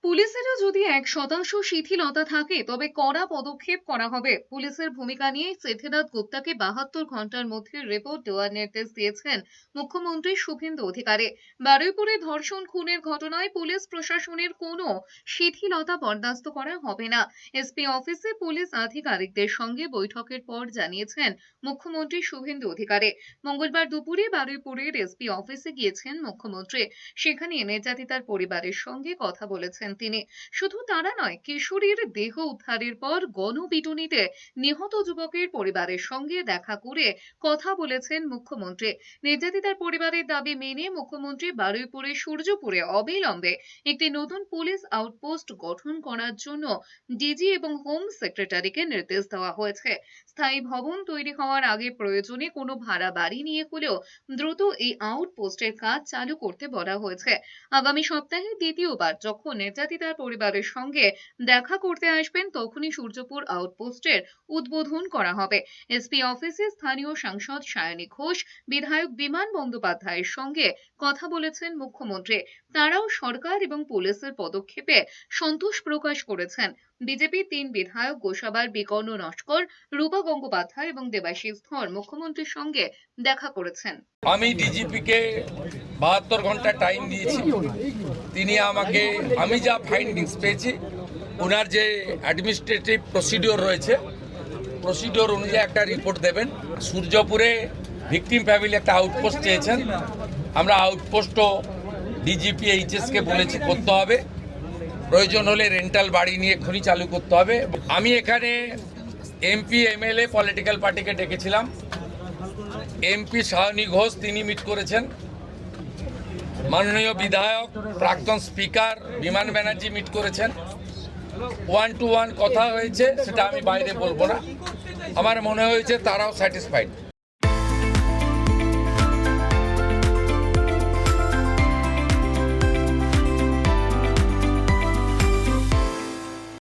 পুলিশেরও যদি 1% শিথিলতা থাকে তবে কড়া পদক্ষেপ করা হবে। পুলিশের ভূমিকা নিয়ে সিদ্ধিনাথ গুপ্তাকে 72 ঘন্টার মধ্যে রিপোর্ট দেওয়ার নির্দেশ দিয়েছেন মুখ্যমন্ত্রী শুভেন্দু অধিকারী। বারুইপুরে ধর্ষণ খুনের ঘটনায় পুলিশ প্রশাসনের কোনো শিথিলতা বরদাস্ত করা হবে না। এসপি অফিসে পুলিশ আধিকারিকদের সঙ্গে বৈঠকের পর জানিয়েছেন মুখ্যমন্ত্রী শুভেন্দু অধিকারী। মঙ্গলবার দুপুরে বারুইপুরের এসপি অফিসে গিয়েছেন মুখ্যমন্ত্রী। সেখানে নির্যাতিতার পরিবারের সঙ্গে কথা বলেছেন তিনি। শুধু তারা নয়, কিশোরীর দেহ উদ্ধারের পর গণপিটুনিতে নিহত যুবকের পরিবারের সঙ্গে দেখা করে কথা বলেছেন মুখ্যমন্ত্রী। নির্যাতিতার পরিবারের দাবি মেনে মুখ্যমন্ত্রী বারুইপুরে সূর্যপুরে অবিলম্বে একটি নতুন পুলিশ আউটপোস্ট গঠন করার জন্য ডিজি এবং হোম সেক্রেটারিকে নির্দেশ দেওয়া হয়েছে। স্থায়ী ভবন তৈরি হওয়ার আগে প্রয়োজনে কোনো ভাড়া বাড়ি নিয়ে হলেও দ্রুত এই আউটপোস্টের কাজ চালু করতে বলা হয়েছে। আগামী সপ্তাহে দ্বিতীয়বার যখন নির্যাতিতার পরিবারের সঙ্গে দেখা করতে আসবেন তখনই সূর্যপুর আউটপোস্টের উদ্বোধন করা হবে। এসপি অফিসে স্থানীয় সাংসদ সায়নী ঘোষ, বিধায়ক বিমান বন্দ্যোপাধ্যায়ের সঙ্গে কথা বলেছেন মুখ্যমন্ত্রী। তারাও সরকার এবং পুলিশের পদক্ষেপে সন্তোষ প্রকাশ করেছেন। বিজেপি 3 বিধায়ক গোসাবার বিকর্ণ নস্কর, রূপা গঙ্গোপাধ্যায় এবং দেবাশিস ধর মুখ্যমন্ত্রীর সঙ্গে দেখা করেছেন। আমি ডিজিপিকে 72 ঘন্টা টাইম দিয়েছি। তিনি আমাকে, আমি যা ফাইন্ডিংস পেয়েছি, ওনার যে অ্যাডমিনিস্ট্রেটিভ প্রসিডিওর রয়েছে, প্রসিডিওর অনুযায়ী একটা রিপোর্ট দেবেন। সূর্যপুরে ভিকটিম ফ্যামিলি একটা আউটপোস্ট চেয়েছেন। আমরা আউটপোস্টও ডিজিপি এইচএসকে বলেছি করতে হবে। প্রয়োজন হলে রেন্টাল বাড়ি নিয়ে এক্ষুনি চালু করতে হবে। আমি এখানে এমপি এমএলএ পলিটিক্যাল পার্টিকে ডেকেছিলাম। এমপি সায়নী ঘোষ তিনি মিট করেছেন। মাননীয় বিধায়ক প্রাক্তন স্পিকার বিমান ব্যানার্জি মিট করেছেন। 1-to-1 কথা হয়েছে, সেটা আমি বাইরে বলবো না। আমার মনে হয়েছে তারাও স্যাটিসফাইড।